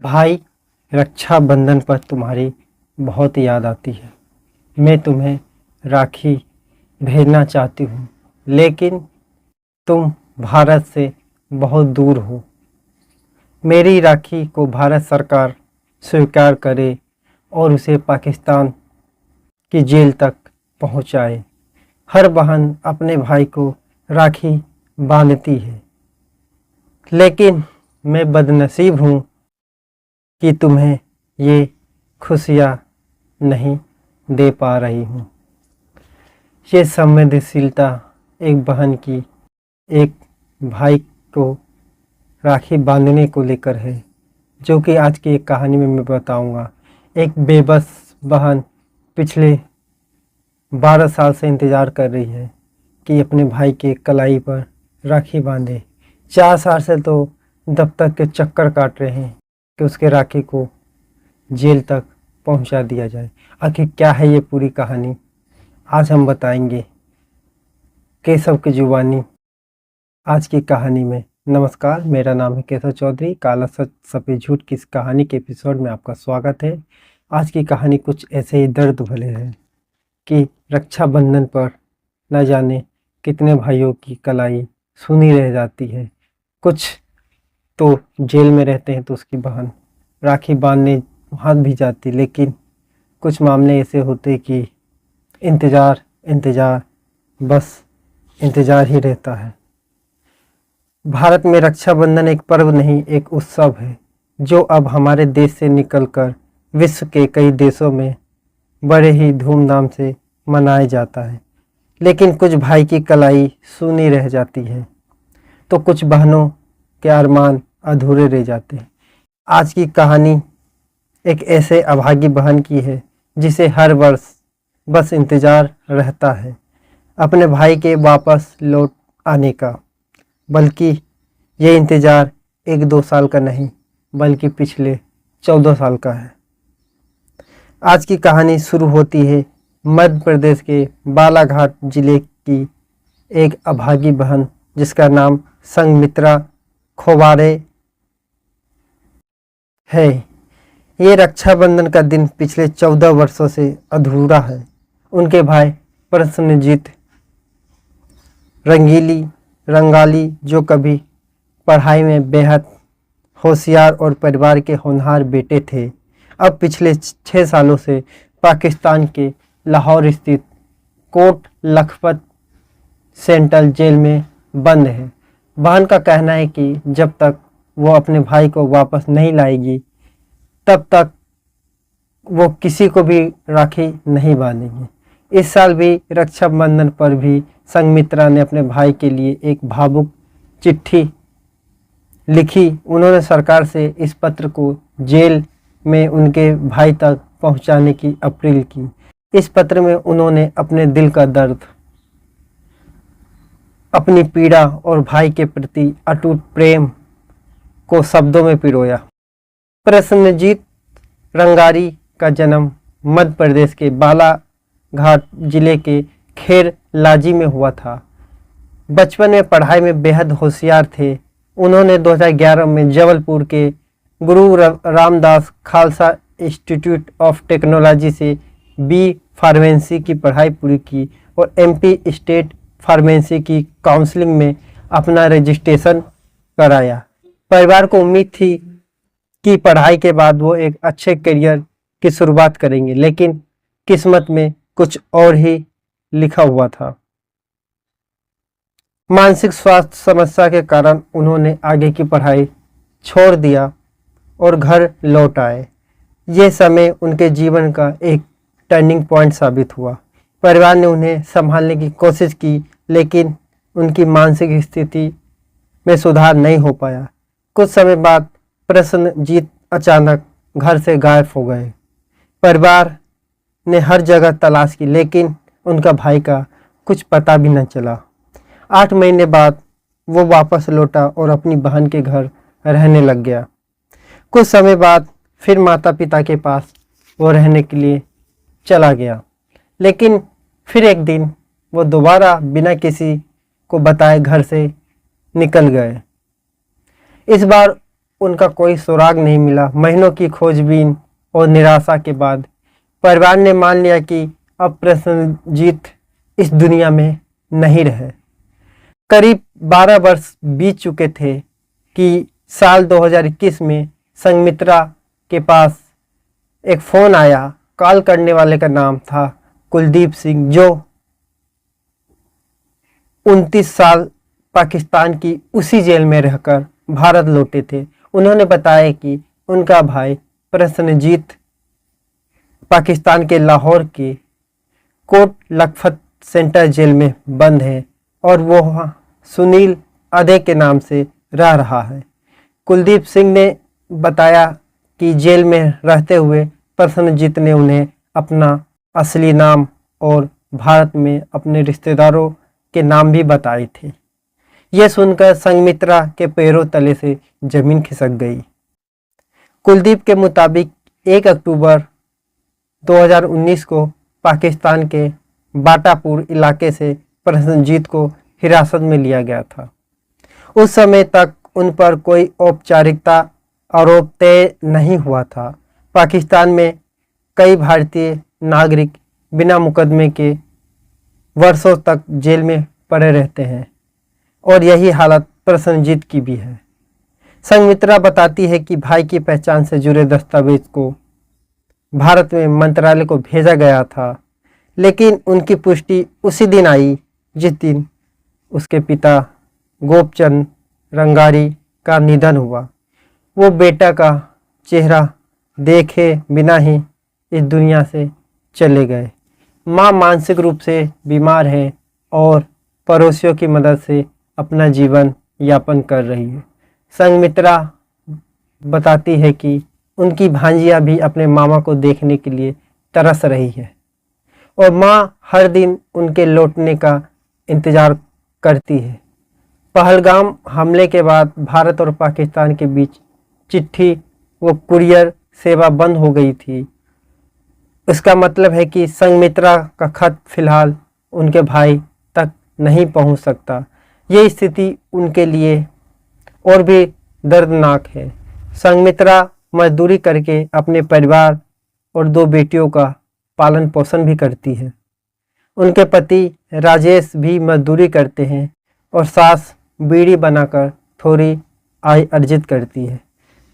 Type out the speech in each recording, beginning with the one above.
भाई, रक्षाबंधन पर तुम्हारी बहुत याद आती है। मैं तुम्हें राखी भेजना चाहती हूँ, लेकिन तुम भारत से बहुत दूर हो। मेरी राखी को भारत सरकार स्वीकार करे और उसे पाकिस्तान की जेल तक पहुँचाए। हर बहन अपने भाई को राखी बांधती है, लेकिन मैं बदनसीब हूँ कि तुम्हें ये खुशियाँ नहीं दे पा रही हूँ। ये संवेदनशीलता एक बहन की एक भाई को राखी बांधने को लेकर है, जो कि आज की एक कहानी में मैं बताऊंगा। एक बेबस बहन पिछले 12 साल से इंतज़ार कर रही है कि अपने भाई के कलाई पर राखी बांधे। 4 साल से तो दफ्तर के चक्कर काट रहे हैं कि उसके राखी को जेल तक पहुंचा दिया जाए। आखिर क्या है ये पूरी कहानी, आज हम बताएंगे केशव की जुबानी आज की कहानी में। नमस्कार, मेरा नाम है केशव चौधरी। काला सच सफ़ेद झूठ की इस कहानी के एपिसोड में आपका स्वागत है। आज की कहानी कुछ ऐसे ही दर्द भरे है कि रक्षाबंधन पर न जाने कितने भाइयों की कलाई सूनी रह जाती है। कुछ तो जेल में रहते हैं तो उसकी बहन राखी बांधने हाथ भी जाती, लेकिन कुछ मामले ऐसे होते कि इंतज़ार बस इंतज़ार ही रहता है। भारत में रक्षाबंधन एक पर्व नहीं, एक उत्सव है जो अब हमारे देश से निकलकर विश्व के कई देशों में बड़े ही धूमधाम से मनाया जाता है। लेकिन कुछ भाई की कलाई सूनी रह जाती है तो कुछ बहनों के अरमान अधूरे रह जाते हैं। आज की कहानी एक ऐसे अभागी बहन की है जिसे हर वर्ष बस इंतज़ार रहता है अपने भाई के वापस लौट आने का, बल्कि ये इंतज़ार 1-2 साल का नहीं बल्कि पिछले 14 साल का है। आज की कहानी शुरू होती है मध्य प्रदेश के बालाघाट जिले की एक अभागी बहन जिसका नाम संघमित्रा खोबारे है। ये रक्षाबंधन का दिन पिछले 14 वर्षों से अधूरा है। उनके भाई प्रसन्नजीत रंगाली, जो कभी पढ़ाई में बेहद होशियार और परिवार के होनहार बेटे थे, अब पिछले 6 सालों से पाकिस्तान के लाहौर स्थित कोट लखपत सेंट्रल जेल में बंद है। बहन का कहना है कि जब तक वो अपने भाई को वापस नहीं लाएगी तब तक वो किसी को भी राखी नहीं बांधेगी। इस साल भी रक्षाबंधन पर भी संघमित्रा ने अपने भाई के लिए एक भावुक चिट्ठी लिखी। उन्होंने सरकार से इस पत्र को जेल में उनके भाई तक पहुंचाने की अपील की। इस पत्र में उन्होंने अपने दिल का दर्द, अपनी पीड़ा और भाई के प्रति अटूट प्रेम को शब्दों में पिरोया। प्रसन्नजीत रंगारी का जन्म मध्य प्रदेश के बालाघाट जिले के खेर लाजी में हुआ था। बचपन में पढ़ाई में बेहद होशियार थे। उन्होंने 2011 में जबलपुर के गुरु Ramdas Khalsa institute of technology से बी फार्मेसी की पढ़ाई पूरी की और एमपी स्टेट फार्मेसी की काउंसलिंग में अपना रजिस्ट्रेशन कराया। परिवार को उम्मीद थी कि पढ़ाई के बाद वो एक अच्छे करियर की शुरुआत करेंगे, लेकिन किस्मत में कुछ और ही लिखा हुआ था। मानसिक स्वास्थ्य समस्या के कारण उन्होंने आगे की पढ़ाई छोड़ दिया और घर लौट आए। ये समय उनके जीवन का एक टर्निंग पॉइंट साबित हुआ। परिवार ने उन्हें संभालने की कोशिश की, लेकिन उनकी मानसिक स्थिति में सुधार नहीं हो पाया। कुछ समय बाद प्रसन्नजीत अचानक घर से गायब हो गए। परिवार ने हर जगह तलाश की, लेकिन उनका भाई का कुछ पता भी न चला। 8 महीने बाद वो वापस लौटा और अपनी बहन के घर रहने लग गया। कुछ समय बाद फिर माता पिता के पास वो रहने के लिए चला गया, लेकिन फिर एक दिन वो दोबारा बिना किसी को बताए घर से निकल गए। इस बार उनका कोई सुराग नहीं मिला। महीनों की खोजबीन और निराशा के बाद परिवार ने मान लिया कि अब प्रसन्नजीत इस दुनिया में नहीं रहे। करीब 12 वर्ष बीत चुके थे कि साल 2021 में संघमित्रा के पास एक फ़ोन आया। कॉल करने वाले का नाम था कुलदीप सिंह, जो 29 साल पाकिस्तान की उसी जेल में रहकर भारत लौटे थे। उन्होंने बताया कि उनका भाई प्रसन्नजीत पाकिस्तान के लाहौर के कोट लखपत सेंटर जेल में बंद है और वो सुनील अधे के नाम से रह रहा है। कुलदीप सिंह ने बताया कि जेल में रहते हुए प्रसन्नजीत ने उन्हें अपना असली नाम और भारत में अपने रिश्तेदारों के नाम भी बताए थे। यह सुनकर संघमित्रा के पैरों तले से जमीन खिसक गई। कुलदीप के मुताबिक 1 अक्टूबर 2019 को पाकिस्तान के बाटापुर इलाके से प्रसन्नजीत को हिरासत में लिया गया था। उस समय तक उन पर कोई औपचारिकता आरोप तय नहीं हुआ था। पाकिस्तान में कई भारतीय नागरिक बिना मुकदमे के वर्षों तक जेल में पड़े रहते हैं और यही हालत प्रसन्नजीत की भी है। संघमित्रा बताती है कि भाई की पहचान से जुड़े दस्तावेज को भारत में मंत्रालय को भेजा गया था, लेकिन उनकी पुष्टि उसी दिन आई जिस दिन उसके पिता गोपचंद रंगारी का निधन हुआ। वो बेटा का चेहरा देखे बिना ही इस दुनिया से चले गए। माँ मानसिक रूप से बीमार है और पड़ोसियों की मदद से अपना जीवन यापन कर रही है। संघमित्रा बताती है कि उनकी भांजिया भी अपने मामा को देखने के लिए तरस रही है और माँ हर दिन उनके लौटने का इंतज़ार करती है। पहलगाम हमले के बाद भारत और पाकिस्तान के बीच चिट्ठी व कुरियर सेवा बंद हो गई थी। इसका मतलब है कि संघमित्रा का खत फिलहाल उनके भाई तक नहीं पहुंच सकता। ये स्थिति उनके लिए और भी दर्दनाक है। संघमित्रा मजदूरी करके अपने परिवार और 2 बेटियों का पालन पोषण भी करती है। उनके पति राजेश भी मजदूरी करते हैं और सास बीड़ी बनाकर थोड़ी आय अर्जित करती है।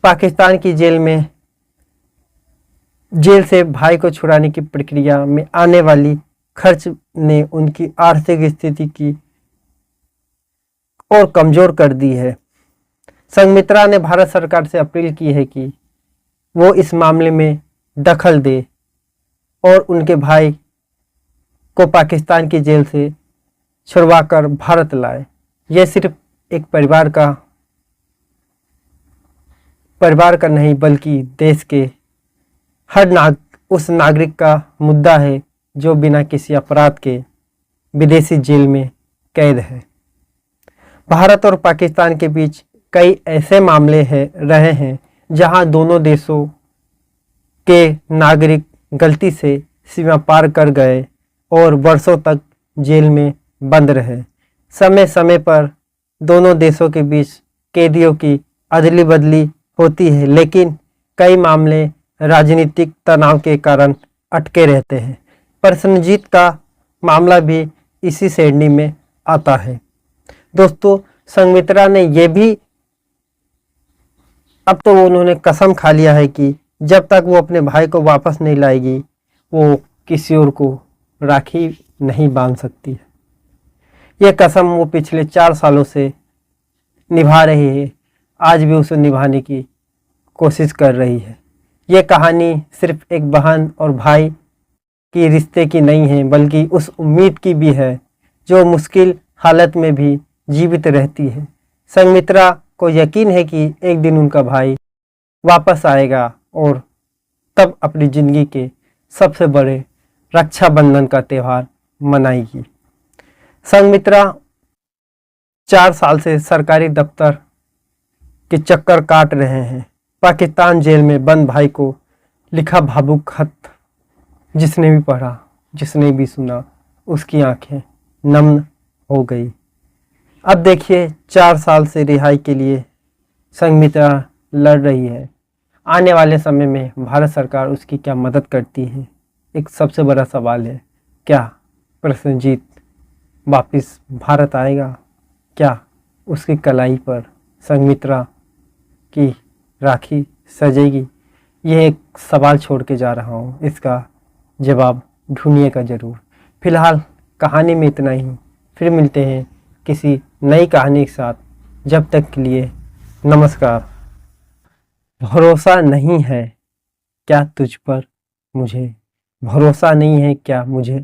पाकिस्तान की जेल से भाई को छुड़ाने की प्रक्रिया में आने वाली खर्च ने उनकी आर्थिक स्थिति की और कमज़ोर कर दी है। संघमित्रा ने भारत सरकार से अपील की है कि वो इस मामले में दखल दे और उनके भाई को पाकिस्तान की जेल से छुड़वाकर भारत लाए। यह सिर्फ एक परिवार का नहीं बल्कि देश के हर उस नागरिक का मुद्दा है जो बिना किसी अपराध के विदेशी जेल में कैद है। भारत और पाकिस्तान के बीच कई ऐसे मामले रहे हैं जहां दोनों देशों के नागरिक गलती से सीमा पार कर गए और वर्षों तक जेल में बंद रहे। समय समय पर दोनों देशों के बीच कैदियों की अदली बदली होती है, लेकिन कई मामले राजनीतिक तनाव के कारण अटके रहते हैं। प्रसन्नजीत का मामला भी इसी श्रेणी में आता है। दोस्तों, संघमित्रा ने यह भी अब तो उन्होंने कसम खा लिया है कि जब तक वो अपने भाई को वापस नहीं लाएगी वो किसी और को राखी नहीं बांध सकती है। ये कसम वो पिछले 4 सालों से निभा रही है, आज भी उसे निभाने की कोशिश कर रही है। ये कहानी सिर्फ एक बहन और भाई की रिश्ते की नहीं है, बल्कि उस उम्मीद की भी है जो मुश्किल हालत में भी जीवित रहती है। संघमित्रा को यकीन है कि एक दिन उनका भाई वापस आएगा और तब अपनी ज़िंदगी के सबसे बड़े रक्षाबंधन का त्यौहार मनाएगी। संघमित्रा 4 साल से सरकारी दफ्तर के चक्कर काट रहे हैं। पाकिस्तान जेल में बंद भाई को लिखा भावुक खत जिसने भी पढ़ा, जिसने भी सुना, उसकी आंखें नम हो गई। अब देखिए 4 साल से रिहाई के लिए संघमित्रा लड़ रही है, आने वाले समय में भारत सरकार उसकी क्या मदद करती है? एक सबसे बड़ा सवाल है। क्या प्रसेनजीत वापिस भारत आएगा? क्या उसकी कलाई पर संघमित्रा की राखी सजेगी? यह एक सवाल छोड़ के जा रहा हूँ, इसका जवाब ढूंढिएगा ज़रूर। फिलहाल कहानी में इतना ही। फिर मिलते हैं किसी नई कहानी के साथ। जब तक के लिए नमस्कार। भरोसा नहीं है क्या तुझ पर मुझे? भरोसा नहीं है क्या मुझे